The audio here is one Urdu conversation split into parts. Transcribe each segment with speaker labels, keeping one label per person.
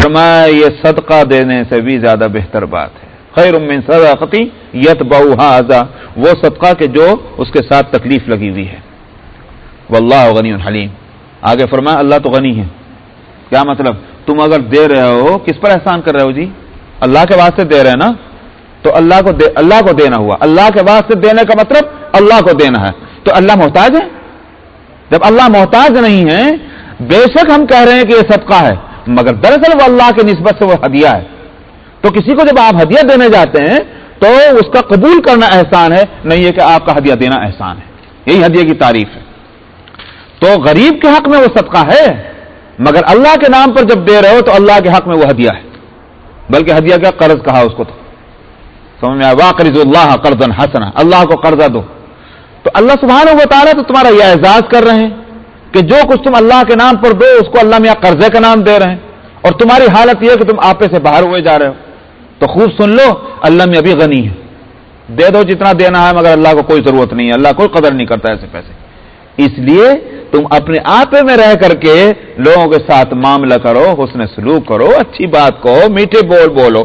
Speaker 1: فرمایا یہ صدقہ دینے سے بھی زیادہ بہتر بات ہے. خیر من صدقۃ یتبعها اذى، وہ صدقہ کہ جو اس کے ساتھ تکلیف لگی ہوئی ہے. واللہ غنی حلیم. آگے فرمایا اللہ تو غنی ہے. کیا مطلب؟ تم اگر دے رہے ہو کس پر احسان کر رہے ہو جی؟ اللہ کے واسطے دے رہے ہیں نا، تو اللہ کو دینا ہوا. اللہ کے واسطے دینے کا مطلب اللہ کو دینا ہے. تو اللہ محتاج ہے؟ جب اللہ محتاج نہیں ہے، بے شک ہم کہہ رہے ہیں کہ یہ صدقہ ہے، مگر دراصل وہ اللہ کی نسبت سے وہ ہدیہ ہے. تو کسی کو جب آپ ہدیہ دینے جاتے ہیں تو اس کا قبول کرنا احسان ہے، نہیں ہے کہ آپ کا ہدیہ دینا احسان ہے. یہی ہدیہ کی تعریف ہے. تو غریب کے حق میں وہ صدقہ ہے، مگر اللہ کے نام پر جب دے رہے ہو تو اللہ کے حق میں وہ ہدیہ ہے. بلکہ ہدیہ کیا؟ قرض کہا اس کو. تو سمجھ میں آیا؟ واقرض اللہ قرضا حسنا، اللہ کو قرضہ دو. تو اللہ سبحانہ و تعالیٰ تو تمہارا یہ اعزاز کر رہے ہیں کہ جو کچھ تم اللہ کے نام پر دو اس کو اللہ میاں قرضے کا نام دے رہے ہیں، اور تمہاری حالت یہ ہے کہ تم آپے سے باہر ہوئے جا رہے ہو. تو خوب سن لو، اللہ میں ابھی غنی ہے. دے دو جتنا دینا ہے، مگر اللہ کو کوئی ضرورت نہیں ہے، اللہ کوئی قدر نہیں کرتا ایسے پیسے. اس لیے تم اپنے آپے میں رہ کر کے لوگوں کے ساتھ معاملہ کرو، حسن سلوک کرو، اچھی بات کہو، میٹھے بول بولو.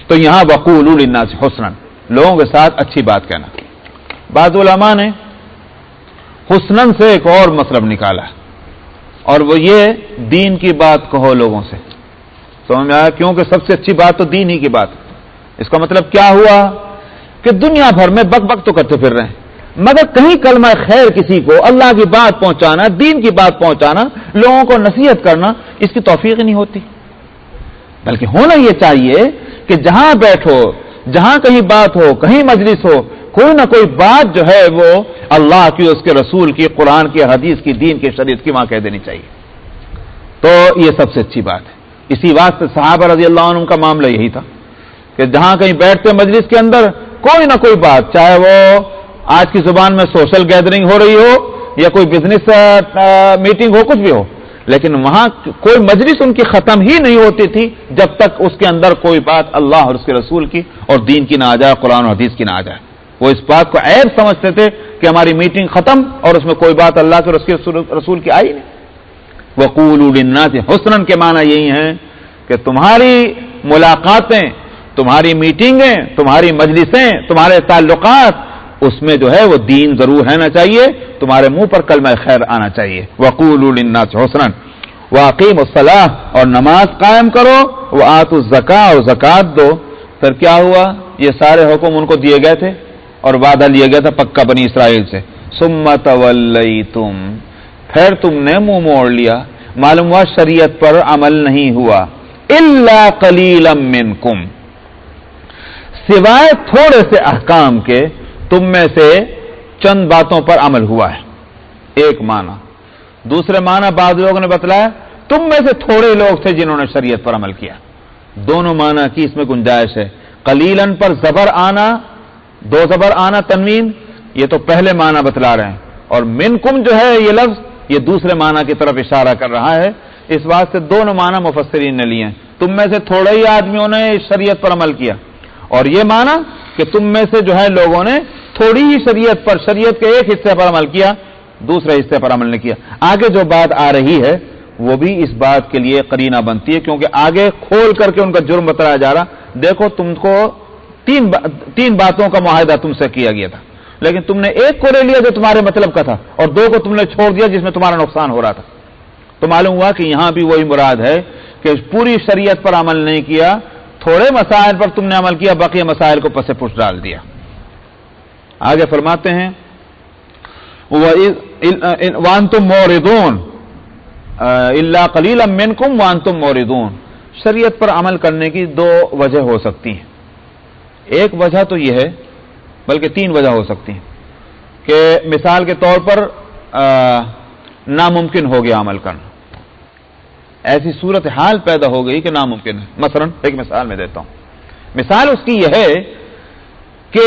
Speaker 1: تو یہاں وقولوا للناس حسنا، لوگوں کے ساتھ اچھی بات کہنا. بعض علماء نے حسنن سے ایک اور مطلب نکالا، اور وہ یہ دین کی بات کہو لوگوں سے. سمجھ میں آیا؟ کیونکہ سب سے اچھی بات تو دین ہی کی بات. اس کا مطلب کیا ہوا کہ دنیا بھر میں بک بک تو کرتے پھر رہے ہیں، مگر کہیں کلمہ خیر کسی کو، اللہ کی بات پہنچانا، دین کی بات پہنچانا، لوگوں کو نصیحت کرنا، اس کی توفیق ہی نہیں ہوتی. بلکہ ہونا یہ چاہیے کہ جہاں بیٹھو، جہاں کہیں بات ہو، کہیں مجلس ہو، کوئی نہ کوئی بات جو ہے وہ اللہ کی، اس کے رسول کی، قرآن کی، حدیث کی، دین کی، شریعت کی وہاں کہہ دینی چاہیے. تو یہ سب سے اچھی بات ہے. اسی واسطے صحابہ رضی اللہ عنہ کا معاملہ یہی تھا کہ جہاں کہیں بیٹھتے مجلس کے اندر کوئی نہ کوئی بات، چاہے وہ آج کی زبان میں سوشل گیدرنگ ہو رہی ہو یا کوئی بزنس میٹنگ ہو، کچھ بھی ہو، لیکن وہاں کوئی مجلس ان کی ختم ہی نہیں ہوتی تھی جب تک اس کے اندر کوئی بات اللہ اور اس کے رسول کی اور دین کی نہ آ جائے، قرآن و حدیث کی نہ آ جائے. وہ اس بات کو عیب سمجھتے تھے کہ ہماری میٹنگ ختم اور اس میں کوئی بات اللہ کے رسول کی آئی نہیں. وقولوا للناس حسنا کے معنی یہی ہیں کہ تمہاری ملاقاتیں، تمہاری میٹنگیں، تمہاری مجلسیں، تمہارے تعلقات، اس میں جو ہے وہ دین ضرور رہنا چاہیے، تمہارے منہ پر کلمہ خیر آنا چاہیے. وقولوا للناس حسنا واقیموا الصلاۃ، اور نماز قائم کرو، وآتوا الزکاۃ، اور زکات دو. پھر کیا ہوا؟ یہ سارے حکم ان کو دیے گئے تھے اور وعدہ لیا گیا تھا پکا بنی اسرائیل سے. ثم تولیتم، پھر تم نے منہ موڑ لیا. معلوم ہوا شریعت پر عمل نہیں ہوا. الا قلیلا منکم، سوائے تھوڑے سے احکام کے تم میں سے چند باتوں پر عمل ہوا ہے. ایک معنی. دوسرے معنی بعض لوگوں نے بتلایا تم میں سے تھوڑے لوگ تھے جنہوں نے شریعت پر عمل کیا. دونوں معنی کی اس میں گنجائش ہے. قلیلاً پر زبر آنا، دو زبر آنا تنوین، یہ تو پہلے معنی بتلا رہے ہیں، اور منکم جو ہے یہ لفظ یہ دوسرے معنی کی طرف اشارہ کر رہا ہے. اس واسطے دونوں معنی مفسرین نے لیے ہیں. تم میں سے تھوڑے ہی آدمیوں نے شریعت پر عمل کیا، اور یہ معنی کہ تم میں سے جو ہے لوگوں نے تھوڑی ہی شریعت کے ایک حصے پر عمل کیا، دوسرے حصے پر عمل نہیں کیا. آگے جو بات آ رہی ہے وہ بھی اس بات کے لیے قرینہ بنتی ہے، کیونکہ آگے کھول کر کے ان کا جرم بتایا جا رہا. دیکھو تم کو تین باتوں کا معاہدہ تم سے کیا گیا تھا، لیکن تم نے ایک کو لے لیا جو تمہارے مطلب کا تھا، اور دو کو تم نے چھوڑ دیا جس میں تمہارا نقصان ہو رہا تھا. تو معلوم ہوا کہ یہاں بھی وہی مراد ہے کہ پوری شریعت پر عمل نہیں کیا، تھوڑے مسائل پر تم نے عمل کیا، باقی مسائل کو پس پش ڈال دیا. آگے فرماتے ہیں وَأَنْتُمْ مُعْرِضُونَ إِلَّا قَلِيلًا مِّنْكُمْ وَأَنْتُمْ مُعْرِضُونَ. شریعت پر عمل کرنے کی دو وجہ ہو سکتی ہیں. ایک وجہ تو یہ ہے، بلکہ تین وجہ ہو سکتی ہیں، کہ مثال کے طور پر ناممکن ہو گیا عمل کرنا. ایسی صورت حال پیدا ہو گئی کہ ناممکن ہے. مثلا ایک مثال میں دیتا ہوں. مثال اس کی یہ ہے کہ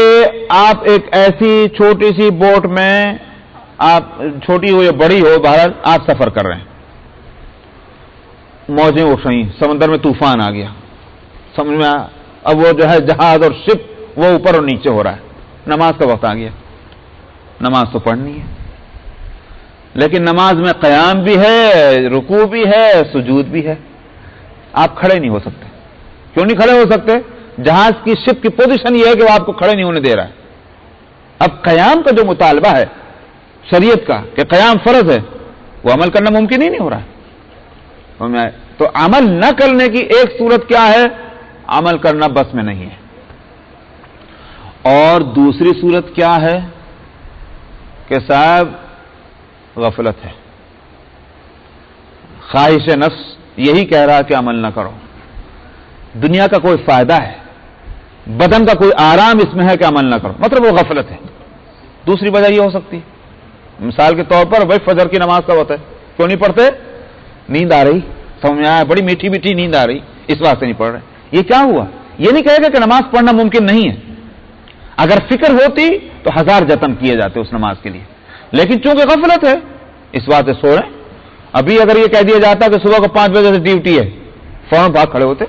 Speaker 1: آپ ایک ایسی چھوٹی سی بوٹ میں، آپ چھوٹی ہو یا بڑی ہو، بہرحال آپ سفر کر رہے ہیں. موجیں اٹھ رہی، سمندر میں طوفان آ گیا، سمجھ میں اب وہ جو ہے جہاز اور شپ وہ اوپر اور نیچے ہو رہا ہے. نماز کا وقت آ گیا. نماز تو پڑھنی ہے، لیکن نماز میں قیام بھی ہے، رکوع بھی ہے، سجود بھی ہے. آپ کھڑے نہیں ہو سکتے. کیوں نہیں کھڑے ہو سکتے؟ جہاز کی شپ کی پوزیشن یہ ہے کہ وہ آپ کو کھڑے نہیں ہونے دے رہا ہے. اب قیام کا جو مطالبہ ہے شریعت کا کہ قیام فرض ہے، وہ عمل کرنا ممکن ہی نہیں ہو رہا ہے. تو عمل نہ کرنے کی ایک صورت کیا ہے؟ عمل کرنا بس میں نہیں ہے. اور دوسری صورت کیا ہے کہ صاحب غفلت ہے، خواہش نفس یہی کہہ رہا کہ عمل نہ کرو، دنیا کا کوئی فائدہ ہے، بدن کا کوئی آرام اس میں ہے کہ عمل نہ کرو، مطلب وہ غفلت ہے. دوسری وجہ یہ ہو سکتی ہے، مثال کے طور پر بھائی فجر کی نماز کا وقت ہے، کیوں نہیں پڑھتے؟ نیند آ رہی، سمجھ میں آیا، بڑی میٹھی میٹھی نیند آ رہی، اس واسطے نہیں پڑھ رہے. یہ کیا ہوا؟ یہ نہیں کہے گا کہ نماز پڑھنا ممکن نہیں ہے. اگر فکر ہوتی تو 1000 جتن کیے جاتے اس نماز کے لیے، لیکن چونکہ غفلت ہے اس واسطے سو رہے. ابھی اگر یہ کہہ دیا جاتا کہ صبح کو 5 بجے سے ڈیوٹی ہے، فوراً بھاگ کھڑے ہوتے.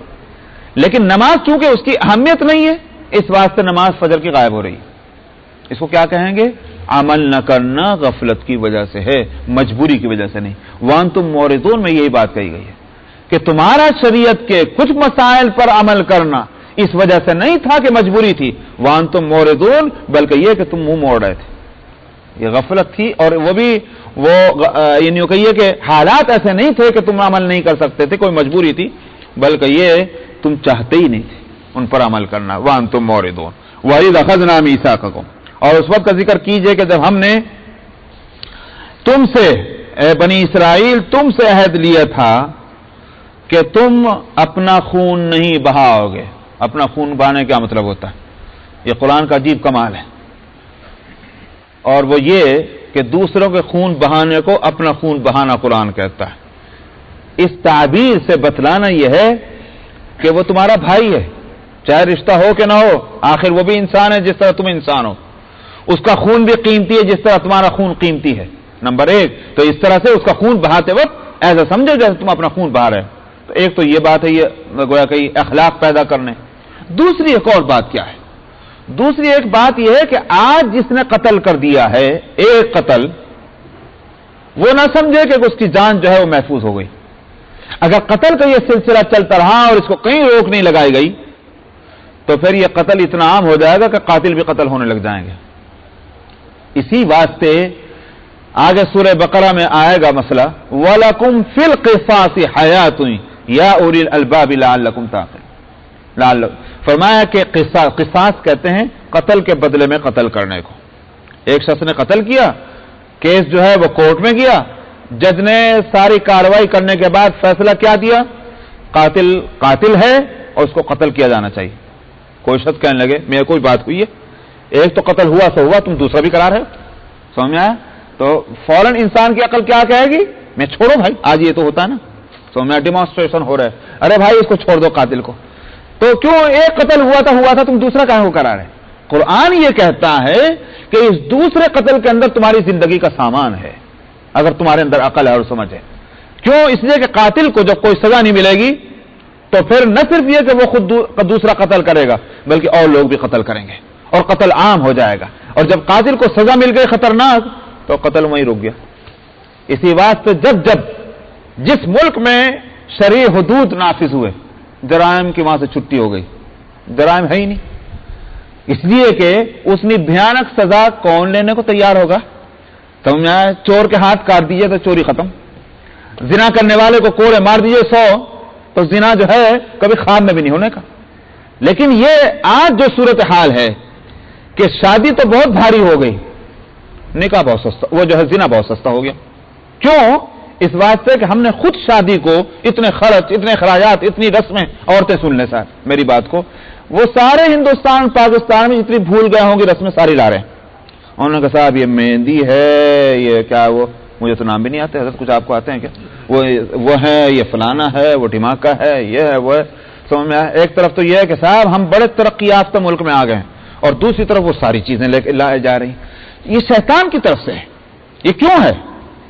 Speaker 1: لیکن نماز چونکہ اس کی اہمیت نہیں ہے اس واسطے نماز فجر کی غائب ہو رہی. اس کو کیا کہیں گے؟ عمل نہ کرنا غفلت کی وجہ سے ہے، مجبوری کی وجہ سے نہیں. وانتم موردون میں یہی بات کہی گئی ہے کہ تمہارا شریعت کے کچھ مسائل پر عمل کرنا اس وجہ سے نہیں تھا کہ مجبوری تھی، وانتم موردون، بلکہ یہ کہ تم منہ موڑ رہے تھے. یہ غفلت تھی، اور وہ بھی یعنی کہیے کہ حالات ایسے نہیں تھے کہ تم عمل نہیں کر سکتے تھے، کوئی مجبوری تھی، بلکہ یہ تم چاہتے ہی نہیں تھے ان پر عمل کرنا. وانتم موردون وَإِذْ أَخَذْنَا مِيثَاقَكُمْ، اور اس وقت کا ذکر کیجئے کہ جب ہم نے تم سے، اے بنی اسرائیل، تم سے عہد لیا تھا کہ تم اپنا خون نہیں بہاؤ گے. اپنا خون بہانے کیا مطلب ہوتا ہے؟ یہ قرآن کا عجیب کمال ہے، اور وہ یہ کہ دوسروں کے خون بہانے کو اپنا خون بہانا قرآن کہتا ہے. اس تعبیر سے بتلانا یہ ہے کہ وہ تمہارا بھائی ہے، چاہے رشتہ ہو کہ نہ ہو، آخر وہ بھی انسان ہے جس طرح تم انسان ہو. اس کا خون بھی قیمتی ہے جس طرح تمہارا خون قیمتی ہے. نمبر 1 تو اس طرح سے اس کا خون بہاتے وقت ایسا سمجھو جیسے تم اپنا خون بہا رہے. تو ایک تو یہ بات ہے، یہ گویا کہ اخلاق پیدا کرنے. دوسری ایک اور بات کیا ہے؟ دوسری ایک بات یہ ہے کہ آج جس نے قتل کر دیا ہے ایک قتل، وہ نہ سمجھے کہ اس کی جان جو ہے وہ محفوظ ہو گئی. اگر قتل کا یہ سلسلہ چلتا رہا اور اس کو کہیں روک نہیں لگائی گئی تو پھر یہ قتل اتنا عام ہو جائے گا کہ قاتل بھی قتل ہونے لگ جائیں گے. اسی واسطے آگے سورہ بقرہ میں آئے گا مسئلہ وَلَكُمْ فِي الْقِصَاصِ حَيَاتٌ يَا أُولِي الْأَلْبَابِ لَعَلَّكُمْ تَعْقِلُونَ. فرمایا کہ قصاص کہتے ہیں قتل کے بدلے میں قتل کرنے کو. ایک شخص نے قتل کیا، کیس جو ہے وہ کورٹ میں گیا، جج نے ساری کاروائی کرنے کے بعد فیصلہ کیا دیا؟ قاتل ہے اور اس کو قتل کیا جانا چاہیے. کوئی شخص کہنے لگے میرے کوئی بات ہوئی ہے، ایک تو قتل ہوا سو ہوا، تم دوسرا بھی قرار ہے. سمجھ میں آیا؟ تو فوراً انسان کی عقل کیا کہے گی؟ میں چھوڑو بھائی، آج یہ تو ہوتا ہے نا، سمجھ میں ڈیمانسٹریشن ہو رہا ہے، ارے بھائی اس کو چھوڑ دو قاتل کو. تو کیوں ایک قتل ہوا تھا تم دوسرا کہاں ہو قرار ہے؟ قرآن یہ کہتا ہے کہ اس دوسرے قتل کے اندر تمہاری زندگی کا سامان ہے، اگر تمہارے اندر عقل ہے اور سمجھ ہے. کیوں؟ اس لیے کہ قاتل کو جب کوئی سزا نہیں ملے گی تو پھر نہ صرف یہ کہ وہ خود دوسرا قتل کرے گا بلکہ اور لوگ بھی قتل کریں گے اور قتل عام ہو جائے گا. اور جب قاتل کو سزا مل گئی خطرناک تو قتل وہیں رک گیا. اسی واسطے جب جس ملک میں شرعی حدود نافذ ہوئے جرائم کی وہاں سے چھٹی ہو گئی. جرائم ہے ہی نہیں، اس لیے کہ اس نے بھیانک سزا کون لینے کو تیار ہوگا؟ سمجھ آئے؟ چور کے ہاتھ کاٹ دیجئے تو چوری ختم، زنا کرنے والے کو کوڑے مار دیجئے 100 تو زنا جو ہے کبھی خواب میں بھی نہیں ہونے کا. لیکن یہ آج جو صورتحال ہے کہ شادی تو بہت بھاری ہو گئی، نکاح بہت سستا، وہ جو ہے زنا بہت سستا ہو گیا. کیوں؟ اس واسطے کہ ہم نے خود شادی کو اتنے خرچ، اتنے اخراجات، اتنی رسمیں، عورتیں سن لیں صاحب میری بات کو، وہ سارے ہندوستان پاکستان میں جتنی بھول گئے ہوں گی رسمیں ساری لا رہے ہیں. انہوں نے کہا صاحب یہ مہندی ہے، یہ کیا وہ مجھے تو نام بھی نہیں آتے حضرت، کچھ آپ کو آتے ہیں کیا؟ وہ ہے، یہ فلانا ہے، وہ ڈھماکہ ہے، یہ ہے وہ ہے. سمجھ میں ایک طرف تو یہ ہے کہ صاحب ہم بڑے ترقی یافتہ ملک میں آ گئے ہیں، اور دوسری طرف وہ ساری چیزیں لائے جا رہی ہیں. یہ شیطان کی طرف سے ہے. یہ کیوں ہے؟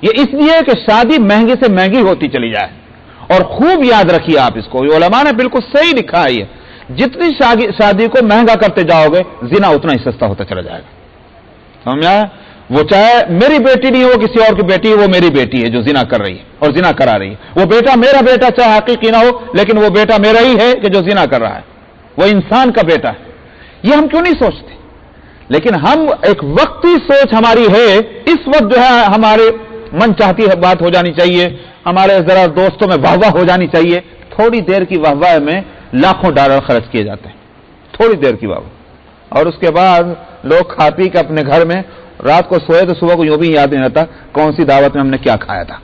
Speaker 1: یہ اس لیے کہ شادی مہنگی سے مہنگی ہوتی چلی جائے. اور خوب یاد رکھیے آپ اس کو، علماء نے بالکل صحیح لکھا ہے یہ، جتنی شادی کو مہنگا کرتے جاؤ گے زنا اتنا ہی سستا ہوتا چلا جائے گا. سمجھ آیا؟ وہ چاہے میری بیٹی نہیں ہو کسی اور کی بیٹی ہے، وہ میری بیٹی ہے جو زنا کر رہی ہے اور زنا کرا رہی ہے، وہ بیٹا میرا بیٹا چاہے حقیقی نہ ہو لیکن وہ بیٹا میرا ہی ہے کہ جو زنا کر رہا ہے، وہ انسان کا بیٹا ہے. یہ ہم کیوں نہیں سوچتے؟ لیکن ہم ایک وقتی سوچ ہماری ہے. اس وقت جو ہے ہمارے من چاہتی ہے بات ہو جانی چاہیے، ہمارے ذرا دوستوں میں واہ واہ ہو جانی چاہیے. تھوڑی دیر کی واہ واہ میں لاکھوں ڈالر خرچ کیے جاتے ہیں، تھوڑی دیر کی واہ واہ، اور اس کے بعد لوگ کھا پی کے اپنے گھر میں رات کو سوئے تو صبح کو یوں بھی یاد نہیں رہتا کون سی دعوت میں ہم نے کیا کھایا تھا.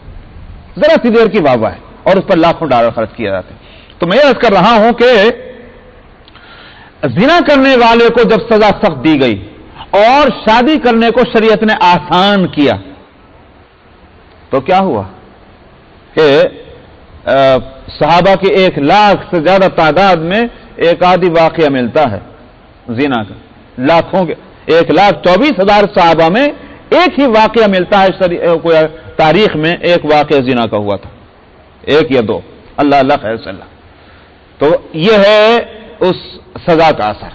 Speaker 1: ذرا سی دیر کی واہ واہ ہے اور اس پر لاکھوں ڈالر خرچ کیے جاتے ہیں. تو میں عرض کر رہا ہوں کہ زنا کرنے والے کو جب سزا سخت دی گئی اور شادی کرنے کو شریعت نے آسان کیا تو کیا ہوا کہ صحابہ کی 1,00,000 سے زیادہ تعداد میں ایک آدھی واقعہ ملتا ہے زنا کا. لاکھوں کے 1,24,000 صحابہ میں ایک ہی واقعہ ملتا ہے تاریخ میں ایک واقعہ زنا کا ہوا تھا، ایک یا دو، اللہ اللہ خیر صلی اللہ. تو یہ ہے اس سزا کا اثر.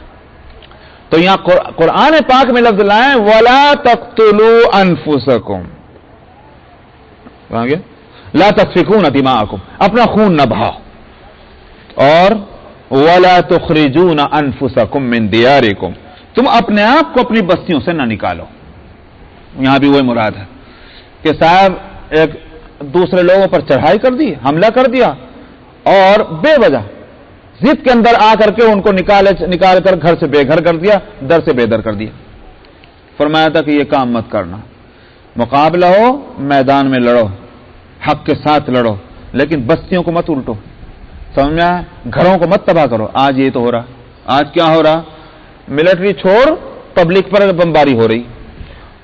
Speaker 1: تو یہاں قرآن پاک میں لفظ لائیں وَلَا تَقْتُلُوا أَنفُسَكُمْ، کہاں گیا؟ لا تسفكون دماءكم، اپنا خون نہ بہاؤ. اور وَلَا تُخْرِجُونَ أَنفُسَكُمْ مِنْ دِيَارِكُمْ، تم اپنے آپ کو اپنی بستیوں سے نہ نکالو. یہاں بھی وہی مراد ہے کہ صاحب ایک دوسرے لوگوں پر چڑھائی کر دی، حملہ کر دیا اور بے وجہ ضد کے اندر آ کر کے ان کو نکال کر گھر سے بے گھر کر دیا، در سے بے در کر دیا. فرمایا تھا کہ یہ کام مت کرنا، مقابلہ ہو میدان میں لڑو، حق کے ساتھ لڑو، لیکن بستیوں کو مت الٹو. سمجھ میں آیا؟ گھروں کو مت تباہ کرو. آج یہ تو ہو رہا، آج کیا ہو رہا؟ ملٹری چھوڑ پبلک پر بمباری ہو رہی،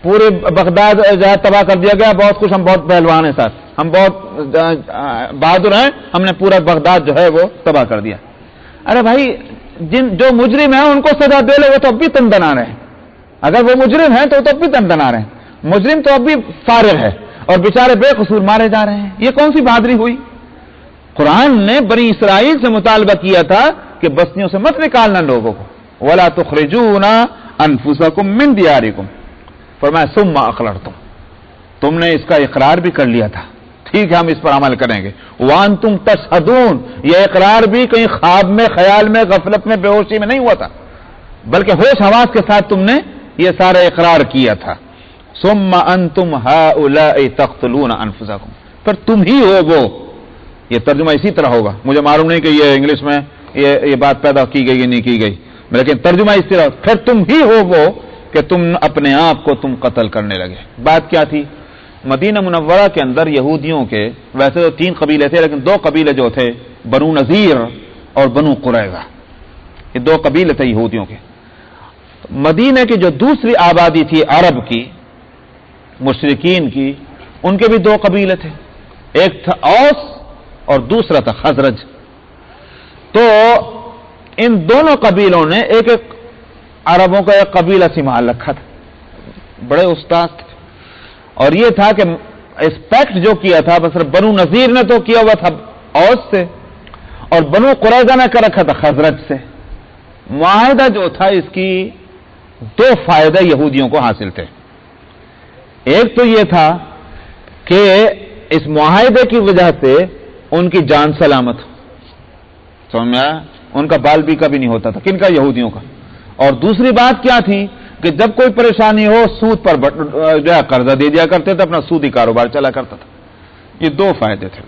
Speaker 1: پورے بغداد جو ہے تباہ کر دیا گیا. بہت کچھ، ہم بہت پہلوان ہیں ساتھ، ہم بہت بہادر ہیں، ہم نے پورا بغداد جو ہے وہ تباہ کر دیا. ارے بھائی جو مجرم ہیں ان کو سزا دے لو، وہ تو اب بھی تن دنا رہے ہیں. اگر وہ مجرم ہیں تو اب بھی تن دنا رہے ہیں. مجرم تو اب بھی فارغ ہے اور بیچارے بے قصور مارے جا رہے ہیں. یہ کون سی بہادری ہوئی؟ قرآن نے بنی اسرائیل سے مطالبہ کیا تھا کہ بستیوں سے مت نکالنا لوگوں کو. وَلَا تُخْرِجُونَ أَنفُسَكُمْ مِنْ دِيَارِكُمْ، فرمایا ثُمَّ أَقْرَرْتُمْ، تم نے اس کا اقرار بھی کر لیا تھا. ٹھیک ہے ہم اس پر عمل کریں گے. وَأَنْتُمْ تَشْهَدُونَ، یہ اقرار بھی کہیں خواب میں، خیال میں، غفلت میں، بے ہوشی میں نہیں ہوا تھا، بلکہ ہوش حواس کے ساتھ تم نے یہ سارا اقرار کیا تھا. ثُمَّ أَنْتُمْ هَؤُلَاءِ تَقْتُلُونَ أَنفُسَكُمْ، پھر تم ہی ہو وہ. یہ ترجمہ اسی طرح ہوگا، مجھے معلوم نہیں کہ یہ انگلش میں یہ بات پیدا کی گئی یا نہیں کی گئی، لیکن ترجمہ اس طرح، پھر تم ہی ہو وہ کہ تم اپنے آپ کو تم قتل کرنے لگے. بات کیا تھی؟ مدینہ منورہ کے اندر یہودیوں کے ویسے تو 3 قبیلے تھے، لیکن 2 قبیلے جو تھے بنو نذیر اور بنو قریظہ، یہ 2 قبیلے تھے یہودیوں کے. مدینہ کی جو دوسری آبادی تھی عرب کی، مشرکین کی، ان کے بھی 2 قبیلے تھے، ایک تھا اوس اور دوسرا تھا خزرج. تو ان دونوں قبیلوں نے ایک ایک عربوں کا ایک قبیلہ سمال رکھا تھا، بڑے استاد تھے. اور یہ تھا کہ اسپیکٹ جو کیا تھا مثلا بنو نذیر نے تو کیا ہوا تھا اوس سے، اور بنو قریظہ نے کر رکھا تھا خزرج سے. معاہدہ جو تھا اس کی 2 فائدے یہودیوں کو حاصل تھے. ایک تو یہ تھا کہ اس معاہدے کی وجہ سے ان کی جان سلامت، سمجھ میں آیا؟ ان کا بال بھی کبھی نہیں ہوتا تھا. کن کا؟ یہودیوں کا. اور دوسری بات کیا تھی کہ جب کوئی پریشانی ہو سود پر جو ہے قرضہ دے دیا کرتے تھے، اپنا سودی کاروبار چلا کرتا تھا. یہ 2 فائدے تھے.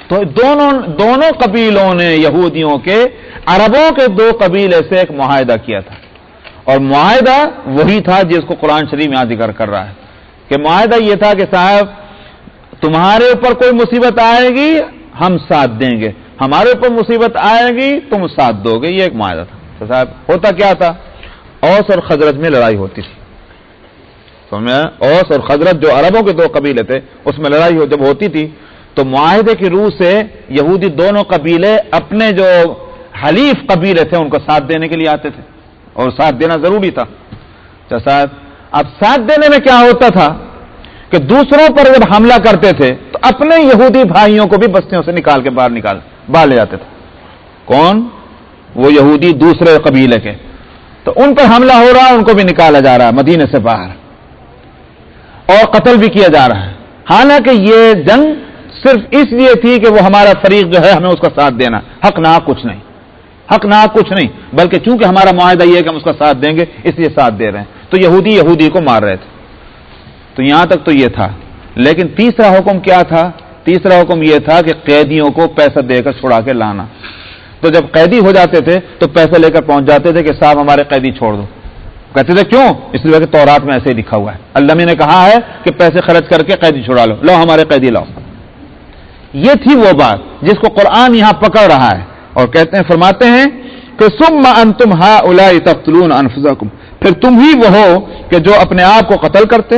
Speaker 1: تو دونوں قبیلوں نے یہودیوں کے عربوں کے 2 قبیلے سے ایک معاہدہ کیا تھا، اور معاہدہ وہی تھا جس کو قرآن شریف یہاں ذکر کر رہا ہے کہ معاہدہ یہ تھا کہ صاحب تمہارے اوپر کوئی مصیبت آئے گی ہم ساتھ دیں گے، ہمارے اوپر مصیبت آئے گی تم ساتھ دو گے. یہ ایک معاہدہ تھا. تو صاحب ہوتا کیا تھا؟ اوس اور خزرج میں لڑائی ہوتی تھی. سمجھا؟ اوس اور خزرج جو عربوں کے 2 قبیلے تھے اس میں لڑائی جب ہوتی تھی تو معاہدے کی روح سے یہودی دونوں قبیلے اپنے جو حلیف قبیلے تھے ان کو ساتھ دینے کے لیے آتے تھے، اور ساتھ دینا ضروری تھا. تو صاحب اب ساتھ دینے میں کیا ہوتا تھا کہ دوسروں پر جب حملہ کرتے تھے تو اپنے یہودی بھائیوں کو بھی بستیوں سے نکال کے باہر لے جاتے تھے. کون؟ وہ یہودی دوسرے قبیلے کے. تو ان پر حملہ ہو رہا، ان کو بھی نکالا جا رہا مدینے سے باہر. اور قتل بھی کیا جا رہا ہے، حالانکہ یہ جنگ صرف اس لیے تھی کہ وہ ہمارا فریق جو ہے ہمیں اس کا ساتھ دینا، حق نہ کچھ نہیں، حق نہ کچھ نہیں، بلکہ چونکہ ہمارا معاہدہ یہ ہے کہ ہم اس کا ساتھ دیں گے اس لیے ساتھ دے رہے ہیں۔ تو یہودی کو مار رہے تھے، تو یہاں تک تو یہ تھا۔ لیکن تیسرا حکم کیا تھا؟ تیسرا حکم یہ تھا کہ قیدیوں کو پیسہ دے کر چھڑا کے لانا۔ تو جب قیدی ہو جاتے تھے تو پیسے لے کر پہنچ جاتے تھے کہ صاحب ہمارے قیدی چھوڑ دو، کہتے تھے کیوں؟ اس لیے کہ تورات میں ایسے ہی لکھا ہوا ہے، اللہ نے کہا ہے کہ پیسے خرچ کر کے قیدی چھڑا لو، لو ہمارے قیدی لاؤ۔ یہ تھی وہ بات جس کو قرآن یہاں پکڑ رہا ہے اور کہتے ہیں، فرماتے ہیں کہ ثم انتم ہؤلاء تقتلون انفسکم، پھر تم ہی وہ ہو کہ جو اپنے آپ کو قتل کرتے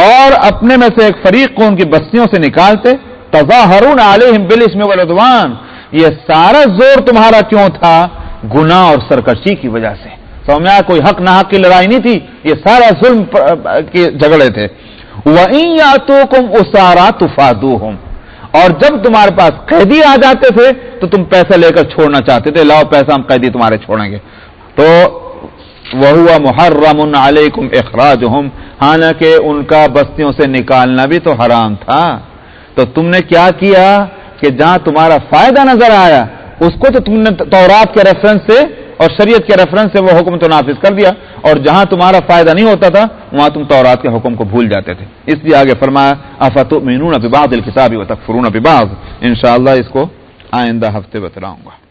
Speaker 1: اور اپنے میں سے ایک فریق کو ان کی بستیوں سے نکالتے، تظاہرون علیہم بالاسم والعدوان، یہ سارا زور تمہارا کیوں تھا؟ گناہ اور سرکشی کی وجہ سے۔ سمجھا؟ کوئی حق نہ حق کی لڑائی نہیں تھی، یہ سارا ظلم کے جھگڑے تھے۔ وَإِن يَأْتُوكُمْ أُسَارَىٰ تُفَادُوهُمْ، اور جب تمہارے پاس قیدی آ جاتے تھے تو تم پیسے لے کر چھوڑنا چاہتے تھے، لاؤ پیسہ ہم قیدی تمہارے چھوڑیں گے، تو وَهُوَ مُحَرَّمٌ عَلَيْكُمْ إِخْرَاجُهُمْ، حالانکہ ان کا بستیوں سے نکالنا بھی تو حرام تھا۔ تو تم نے کیا کیا کہ جہاں تمہارا فائدہ نظر آیا اس کو تو تم نے تورات کے ریفرنس سے اور شریعت کے ریفرنس سے وہ حکم تو نافذ کر دیا، اور جہاں تمہارا فائدہ نہیں ہوتا تھا وہاں تم تورات کے حکم کو بھول جاتے تھے۔ اس لیے آگے فرمایا افتؤمنون ببعض الکتاب وتکفرون ببعض۔ انشاءاللہ اس کو آئندہ ہفتے بتلاؤں گا۔